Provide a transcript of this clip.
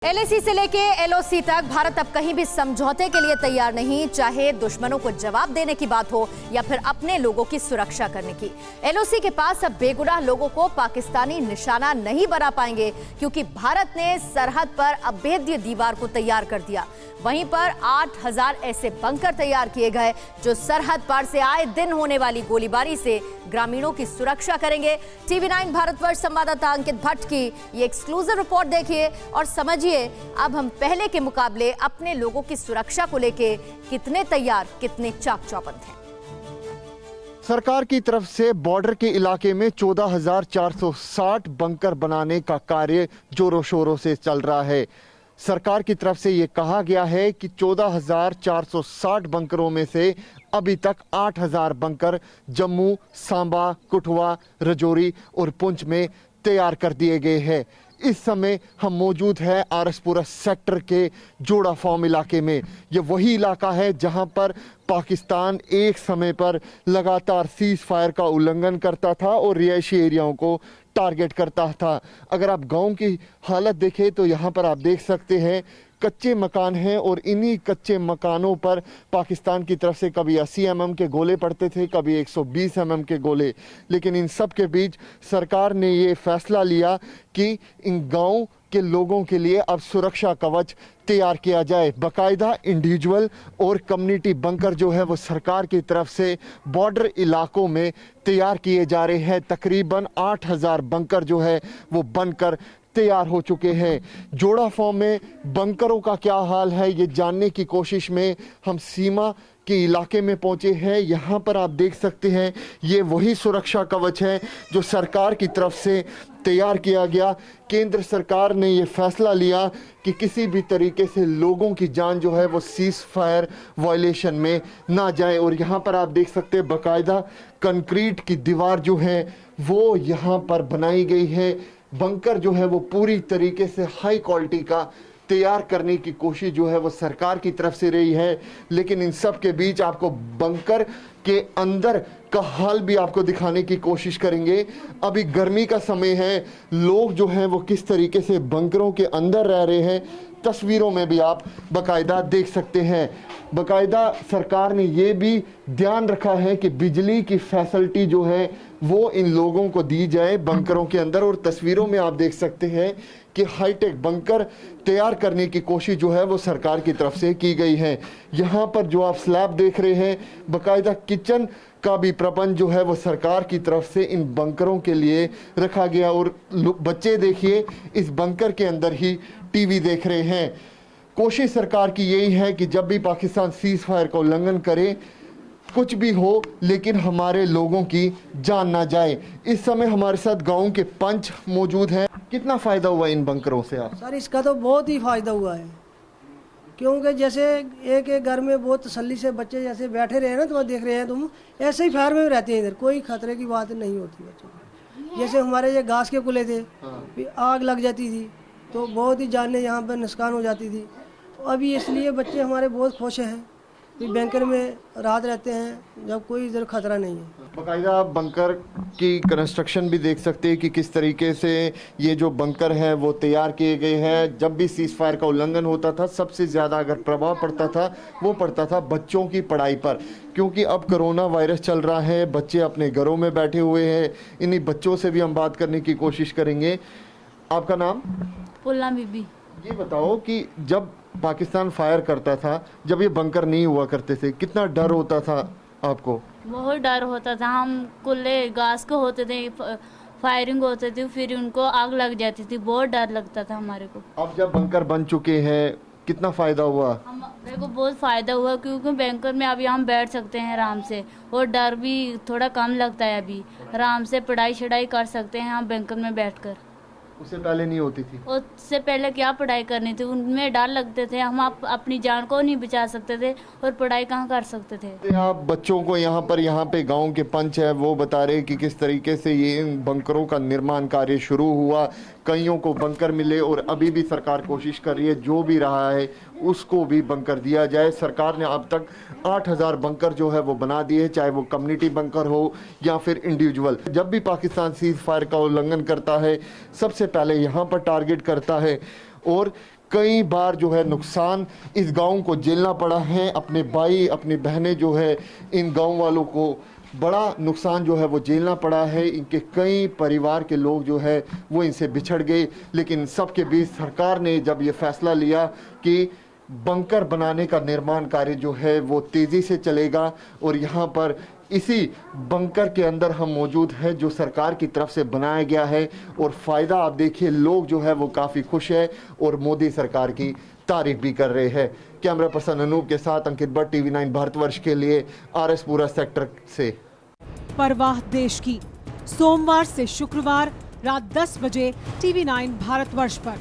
LAC से लेके LOC तक भारत अब कहीं भी समझौते के लिए तैयार नहीं, चाहे दुश्मनों को जवाब देने की बात हो या फिर अपने लोगों की सुरक्षा करने की। एलओसी के पास अब बेगुनाह लोगों को पाकिस्तानी निशाना नहीं बना पाएंगे, क्योंकि भारत ने सरहद पर अभेद्य दीवार को तैयार कर दिया। वहीं पर 8000 ऐसे बंकर तैयार किए गए जो सरहद पार से आए दिन होने वाली गोलीबारी से ग्रामीणों की सुरक्षा करेंगे। टीवी9 भारतवर्ष संवाददाता अंकित भट्ट की ये एक्सक्लूसिव रिपोर्ट देखिए और समझिए अब हम पहले के मुकाबले अपने लोगों की सुरक्षा को लेकर कितने तैयार, कितने चाक चौबंद हैं। सरकार की तरफ से बॉर्डर के इलाके में 14,460 बंकर बनाने का कार्य जोरों शोरों से चल रहा है। सरकार की तरफ से ये कहा गया है कि 14,460 बंकरों में से अभी तक 8,000 बंकर जम्मू, सांबा, कठुआ, राजौरी और पुंछ में तैयार कर दिए गए हैं। इस समय हम मौजूद हैं आरएसपुरा सेक्टर के जोड़ा फॉर्म इलाके में। ये वही इलाका है जहां पर पाकिस्तान एक समय पर लगातार सीज फायर का उल्लंघन करता था और रिहायशी एरियाओं को टारगेट करता था। अगर आप गांव की हालत देखें तो यहाँ पर आप देख सकते हैं कच्चे मकान हैं और इन्हीं कच्चे मकानों पर पाकिस्तान की तरफ से कभी 80 mm के गोले पड़ते थे, कभी 120 mm के गोले। लेकिन इन सब के बीच सरकार ने ये फैसला लिया कि इन गांव के लोगों के लिए अब सुरक्षा कवच तैयार किया जाए। बाकायदा इंडिविजुअल और कम्युनिटी बंकर जो है वो सरकार की तरफ से बॉर्डर इलाकों में तैयार किए जा रहे हैं। तकरीबन 8000 बंकर जो है वो बनकर तैयार हो चुके हैं। जोड़ा फॉर्म में बंकरों का क्या हाल है ये जानने की कोशिश में हम सीमा के इलाके में पहुंचे हैं। यहाँ पर आप देख सकते हैं ये वही सुरक्षा कवच है जो सरकार की तरफ से तैयार किया गया। केंद्र सरकार ने ये फैसला लिया कि किसी भी तरीके से लोगों की जान जो है वो सीज फायर वायलेशन में ना जाए। और यहाँ पर आप देख सकते हैं बाकायदा कंक्रीट की दीवार जो है वो यहाँ पर बनाई गई है। बंकर जो है वो पूरी तरीके से हाई क्वालिटी का तैयार करने की कोशिश जो है वो सरकार की तरफ से रही है। लेकिन इन सब के बीच आपको बंकर के अंदर का हाल भी आपको दिखाने की कोशिश करेंगे। अभी गर्मी का समय है, लोग जो हैं वो किस तरीके से बंकरों के अंदर रह रहे हैं तस्वीरों में भी आप बाकायदा देख सकते हैं। बाकायदा सरकार ने ये भी ध्यान रखा है कि बिजली की फैसिलिटी जो है वो इन लोगों को दी जाए बंकरों के अंदर। और तस्वीरों में आप देख सकते हैं कि हाईटेक बंकर तैयार करने की कोशिश जो है वो सरकार की तरफ से की गई है। यहाँ पर जो आप स्लैब देख रहे हैं बाकायदा किचन का भी प्रबंध जो है वो सरकार की तरफ से इन बंकरों के लिए रखा गया। और बच्चे देखिए इस बंकर के अंदर ही टीवी देख रहे हैं। कोशिश सरकार की यही है कि जब भी पाकिस्तान सीज फायर का उल्लंघन करे कुछ भी हो लेकिन हमारे लोगों की जान ना जाए। इस समय हमारे साथ गांव के पंच मौजूद हैं। कितना फायदा हुआ इन बंकरों से आप? सर इसका तो बहुत ही फायदा हुआ है, क्योंकि जैसे एक एक घर में बहुत तसल्ली से बच्चे जैसे बैठे रहे ना, तो देख रहे हैं तुम ऐसे ही फायर में रहते हैं, इधर कोई खतरे की बात नहीं होती बच्चों को। जैसे हमारे ये घास के कुले थे, आग लग जाती थी तो बहुत ही जाने यहाँ पर नुकसान हो जाती थी। तो अभी इसलिए बच्चे हमारे बहुत खुश हैं कि बैंकर में राहत रहते हैं जब कोई इधर खतरा नहीं है। बाकायदा आप बंकर की कंस्ट्रक्शन भी देख सकते हैं कि किस तरीके से ये जो बंकर है वो तैयार किए गए हैं। जब भी सीज फायर का उल्लंघन होता था सबसे ज़्यादा अगर प्रभाव पड़ता था वो पड़ता था बच्चों की पढ़ाई पर, क्योंकि अब कोरोना वायरस चल रहा है, बच्चे अपने घरों में बैठे हुए हैं। इन्हीं बच्चों से भी हम बात करने की कोशिश करेंगे। आपका नाम? पुल्ला बीबी। ये बताओ कि जब पाकिस्तान फायर करता था, जब ये बंकर नहीं हुआ करते थे, कितना डर होता था आपको? बहुत डर होता था। हम कुल्ले घास को होते थे, फायरिंग होते थे, फिर उनको आग लग जाती थी, बहुत डर लगता था हमारे को। अब जब बंकर बन चुके हैं कितना फायदा हुआ? हमारे को बहुत फायदा हुआ, क्योंकि बैंकर में अभी हम बैठ सकते हैं आराम से और डर भी थोड़ा कम लगता है। अभी आराम से पढ़ाई शढ़ाई कर सकते हैं हम बैंकर में बैठकर। उससे पहले नहीं होती थी? उससे पहले क्या पढ़ाई करनी थी, उनमें डर लगते थे, हम अपनी जान को नहीं बचा सकते थे और पढ़ाई कहाँ कर सकते थे। आप बच्चों को यहाँ पे गांव के पंच है वो बता रहे कि किस तरीके से ये बंकरों का निर्माण कार्य शुरू हुआ, कईयों को बंकर मिले और अभी भी सरकार कोशिश कर रही है जो भी रहा है उसको भी बंकर दिया जाए। सरकार ने अब तक 8000 बंकर जो है वो बना दिए, चाहे वो कम्युनिटी बंकर हो या फिर इंडिविजुअल। जब भी पाकिस्तान सीज फायर का उल्लंघन करता है सबसे पहले यहाँ पर टारगेट करता है और कई बार जो है नुकसान इस गांव को झेलना पड़ा है। अपने भाई अपनी बहनें जो है इन गांव वालों को बड़ा नुकसान जो है वो झेलना पड़ा है। इनके कई परिवार के लोग जो है वो इनसे बिछड़ गए, लेकिन सबके बीच सरकार ने जब ये फैसला लिया कि बंकर बनाने का निर्माण कार्य जो है वो तेज़ी से चलेगा, और यहाँ पर इसी बंकर के अंदर हम मौजूद हैं जो सरकार की तरफ से बनाया गया है, और फ़ायदा आप देखिए लोग जो है वो काफ़ी खुश है और मोदी सरकार की तारीफ भी कर रहे हैं। कैमरा पर्सन अनूप के साथ अंकित भट्ट, TV9 भारतवर्ष के लिए RS-पुरा सेक्टर से। परवाह देश की, सोमवार से शुक्रवार रात 10 बजे TV9 भारतवर्ष पर।